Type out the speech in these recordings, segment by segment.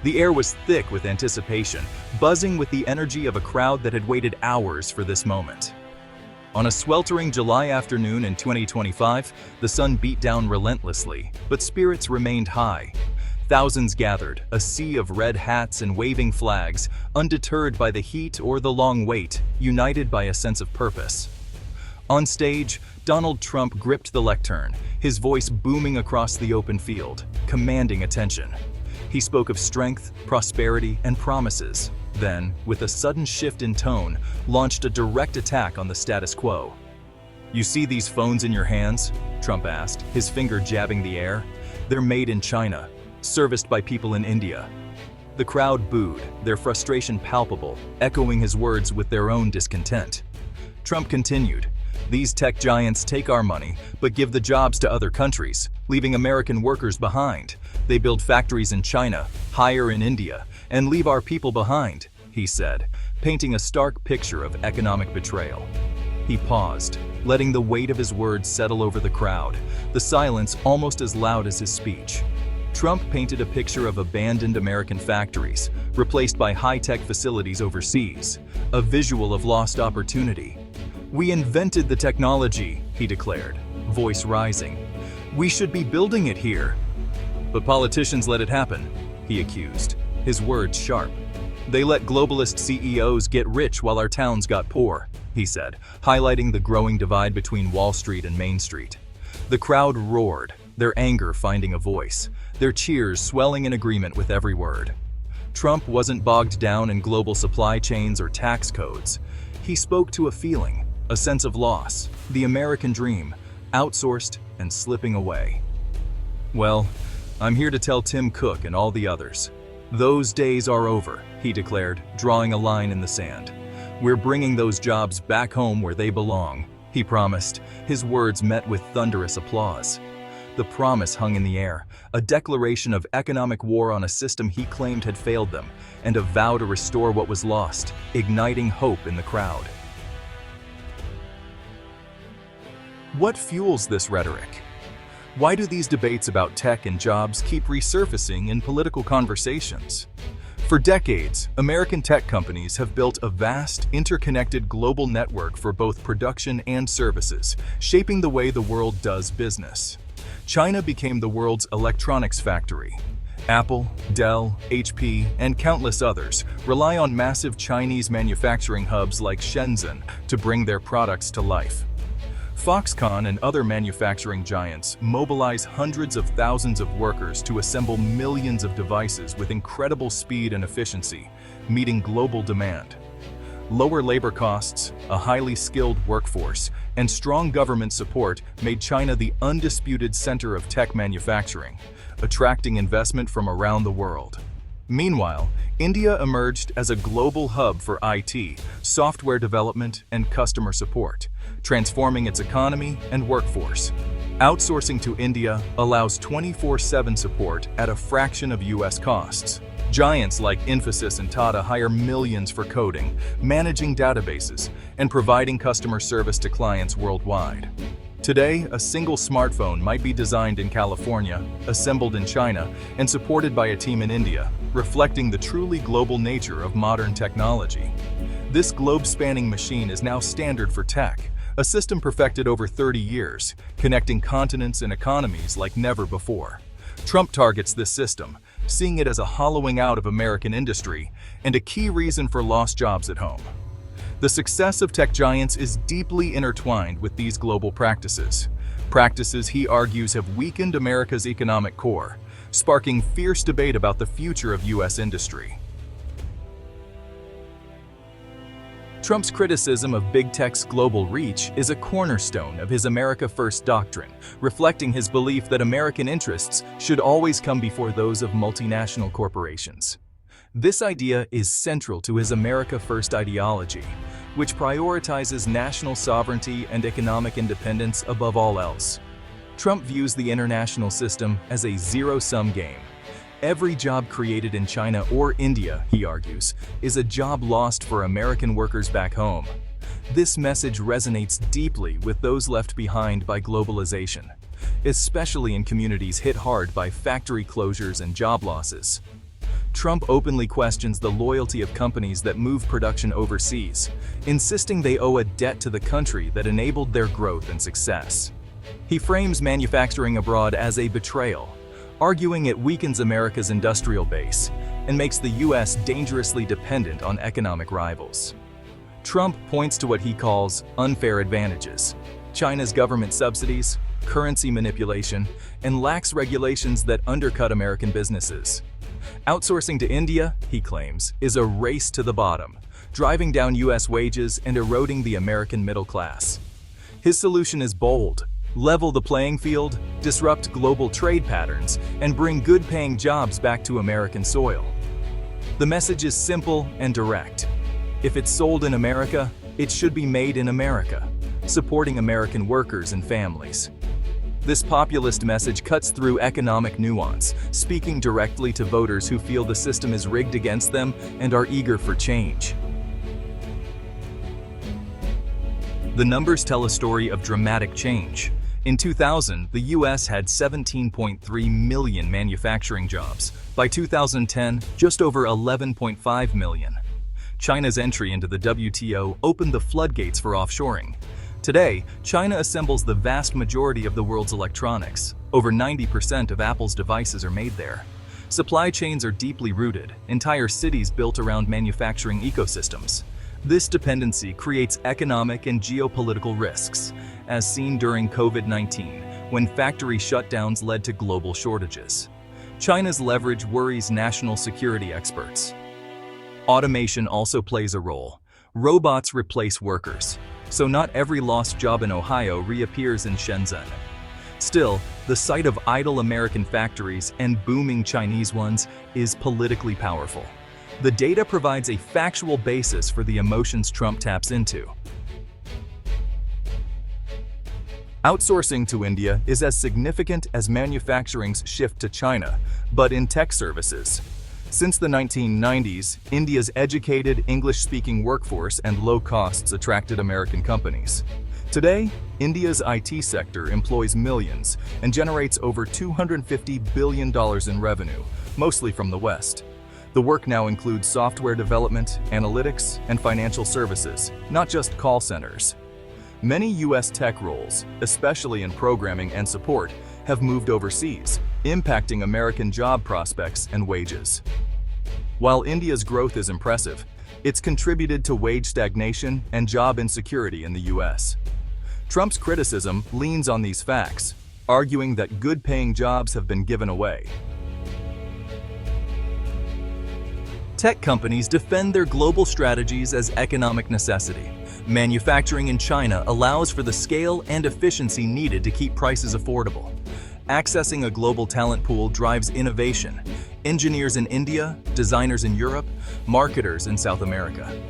The air was thick with anticipation, buzzing with the energy of a crowd that had waited hours for this moment. On a sweltering July afternoon in 2025, the sun beat down relentlessly, but spirits remained high. Thousands gathered, a sea of red hats and waving flags, undeterred by the heat or the long wait, united by a sense of purpose. On stage, Donald Trump gripped the lectern, his voice booming across the open field, commanding attention. He spoke of strength, prosperity, and promises, then, with a sudden shift in tone, launched a direct attack on the status quo. "You see these phones in your hands?" Trump asked, his finger jabbing the air. "They're made in China, serviced by people in India." The crowd booed, their frustration palpable, echoing his words with their own discontent. Trump continued, "These tech giants take our money, but give the jobs to other countries, leaving American workers behind. They build factories in China, hire in India, and leave our people behind," he said, painting a stark picture of economic betrayal. He paused, letting the weight of his words settle over the crowd, the silence almost as loud as his speech. Trump painted a picture of abandoned American factories, replaced by high-tech facilities overseas, a visual of lost opportunity. "We invented the technology," he declared, voice rising. "We should be building it here." "But politicians let it happen," he accused, his words sharp. "They let globalist CEOs get rich while our towns got poor," he said, highlighting the growing divide between Wall Street and Main Street. The crowd roared, their anger finding a voice, their cheers swelling in agreement with every word. Trump wasn't bogged down in global supply chains or tax codes. He spoke to a feeling, a sense of loss, the American dream, outsourced and slipping away. "Well, I'm here to tell Tim Cook and all the others. Those days are over," he declared, drawing a line in the sand. "We're bringing those jobs back home where they belong," he promised, his words met with thunderous applause. The promise hung in the air, a declaration of economic war on a system he claimed had failed them, and a vow to restore what was lost, igniting hope in the crowd. What fuels this rhetoric? Why do these debates about tech and jobs keep resurfacing in political conversations? For decades, American tech companies have built a vast, interconnected global network for both production and services, shaping the way the world does business. China became the world's electronics factory. Apple, Dell, HP, and countless others rely on massive Chinese manufacturing hubs like Shenzhen to bring their products to life. Foxconn and other manufacturing giants mobilize hundreds of thousands of workers to assemble millions of devices with incredible speed and efficiency, meeting global demand. Lower labor costs, a highly skilled workforce, and strong government support made China the undisputed center of tech manufacturing, attracting investment from around the world. Meanwhile, India emerged as a global hub for IT, software development, and customer support, transforming its economy and workforce. Outsourcing to India allows 24/7 support at a fraction of US costs. Giants like Infosys and Tata hire millions for coding, managing databases, and providing customer service to clients worldwide. Today, a single smartphone might be designed in California, assembled in China, and supported by a team in India, reflecting the truly global nature of modern technology. This globe-spanning machine is now standard for tech, a system perfected over 30 years, connecting continents and economies like never before. Trump targets this system, seeing it as a hollowing out of American industry and a key reason for lost jobs at home. The success of tech giants is deeply intertwined with these global practices. Practices, he argues, have weakened America's economic core, sparking fierce debate about the future of U.S. industry. Trump's criticism of big tech's global reach is a cornerstone of his America First doctrine, reflecting his belief that American interests should always come before those of multinational corporations. This idea is central to his America First ideology, which prioritizes national sovereignty and economic independence above all else. Trump views the international system as a zero-sum game. Every job created in China or India, he argues, is a job lost for American workers back home. This message resonates deeply with those left behind by globalization, especially in communities hit hard by factory closures and job losses. Trump openly questions the loyalty of companies that move production overseas, insisting they owe a debt to the country that enabled their growth and success. He frames manufacturing abroad as a betrayal, arguing it weakens America's industrial base and makes the U.S. dangerously dependent on economic rivals. Trump points to what he calls unfair advantages: China's government subsidies, currency manipulation, and lax regulations that undercut American businesses. Outsourcing to India, he claims, is a race to the bottom, driving down U.S. wages and eroding the American middle class. His solution is bold: level the playing field, disrupt global trade patterns, and bring good-paying jobs back to American soil. The message is simple and direct. If it's sold in America, it should be made in America, supporting American workers and families. This populist message cuts through economic nuance, speaking directly to voters who feel the system is rigged against them and are eager for change. The numbers tell a story of dramatic change. In 2000, the U.S. had 17.3 million manufacturing jobs. By 2010, just over 11.5 million. China's entry into the WTO opened the floodgates for offshoring. Today, China assembles the vast majority of the world's electronics. Over 90% of Apple's devices are made there. Supply chains are deeply rooted, entire cities built around manufacturing ecosystems. This dependency creates economic and geopolitical risks, as seen during COVID-19, when factory shutdowns led to global shortages. China's leverage worries national security experts. Automation also plays a role. Robots replace workers, so not every lost job in Ohio reappears in Shenzhen. Still, the sight of idle American factories and booming Chinese ones is politically powerful. The data provides a factual basis for the emotions Trump taps into. Outsourcing to India is as significant as manufacturing's shift to China, but in tech services. Since the 1990s, India's educated, English-speaking workforce and low costs attracted American companies. Today, India's IT sector employs millions and generates over $250 billion in revenue, mostly from the West. The work now includes software development, analytics, and financial services, not just call centers. Many U.S. tech roles, especially in programming and support, have moved overseas, impacting American job prospects and wages. While India's growth is impressive, it's contributed to wage stagnation and job insecurity in the U.S. Trump's criticism leans on these facts, arguing that good-paying jobs have been given away. Tech companies defend their global strategies as economic necessity. Manufacturing in China allows for the scale and efficiency needed to keep prices affordable. Accessing a global talent pool drives innovation. Engineers in India, designers in Europe, marketers in South America.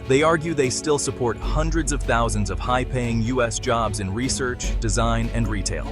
They argue they still support hundreds of thousands of high-paying U.S. jobs in research, design, and retail.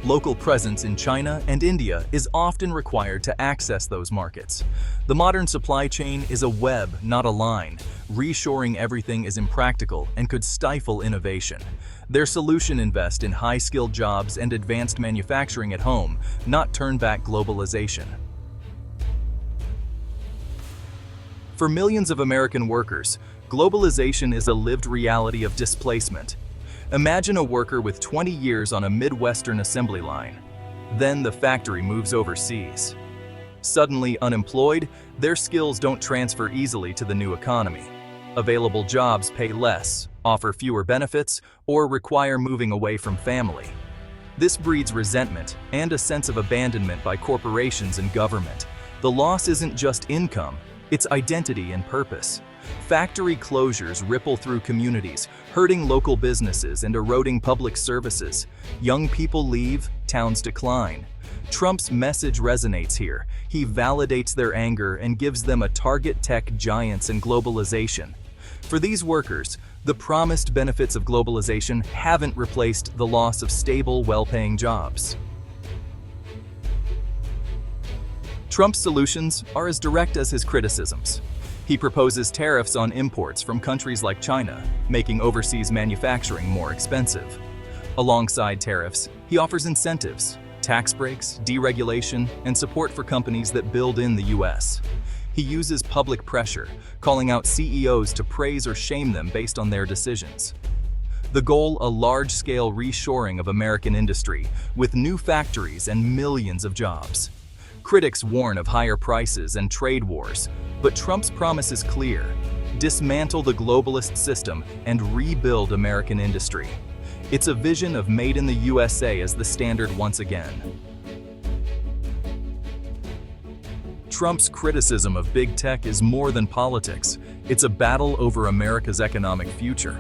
Local presence in China and India is often required to access those markets. The modern supply chain is a web, not a line. Reshoring everything is impractical and could stifle innovation. Their solution invests in high-skilled jobs and advanced manufacturing at home, not turn back globalization. For millions of American workers, globalization is a lived reality of displacement. Imagine a worker with 20 years on a Midwestern assembly line. Then the factory moves overseas. Suddenly unemployed, their skills don't transfer easily to the new economy. Available jobs pay less, offer fewer benefits, or require moving away from family. This breeds resentment and a sense of abandonment by corporations and government. The loss isn't just income, it's identity and purpose. Factory closures ripple through communities, hurting local businesses and eroding public services. Young people leave, towns decline. Trump's message resonates here. He validates their anger and gives them a target tech giants and globalization. For these workers, the promised benefits of globalization haven't replaced the loss of stable, well-paying jobs. Trump's solutions are as direct as his criticisms. He proposes tariffs on imports from countries like China, making overseas manufacturing more expensive. Alongside tariffs, he offers incentives, tax breaks, deregulation, and support for companies that build in the U.S. He uses public pressure, calling out CEOs to praise or shame them based on their decisions. The goal, a large-scale reshoring of American industry, with new factories and millions of jobs. Critics warn of higher prices and trade wars, but Trump's promise is clear: dismantle the globalist system and rebuild American industry. It's a vision of Made in the USA as the standard once again. Trump's criticism of big tech is more than politics. It's a battle over America's economic future.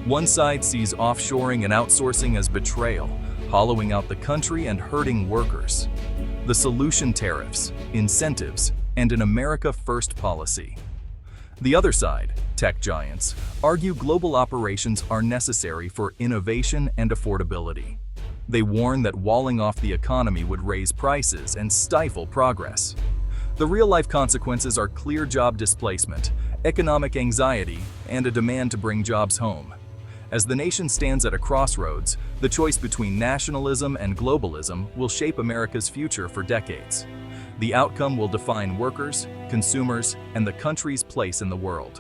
One side sees offshoring and outsourcing as betrayal, hollowing out the country and hurting workers. The solution: tariffs, incentives, and an America First policy. The other side, tech giants, argue global operations are necessary for innovation and affordability. They warn that walling off the economy would raise prices and stifle progress. The real-life consequences are clear: job displacement, economic anxiety, and a demand to bring jobs home. As the nation stands at a crossroads, the choice between nationalism and globalism will shape America's future for decades. The outcome will define workers, consumers, and the country's place in the world.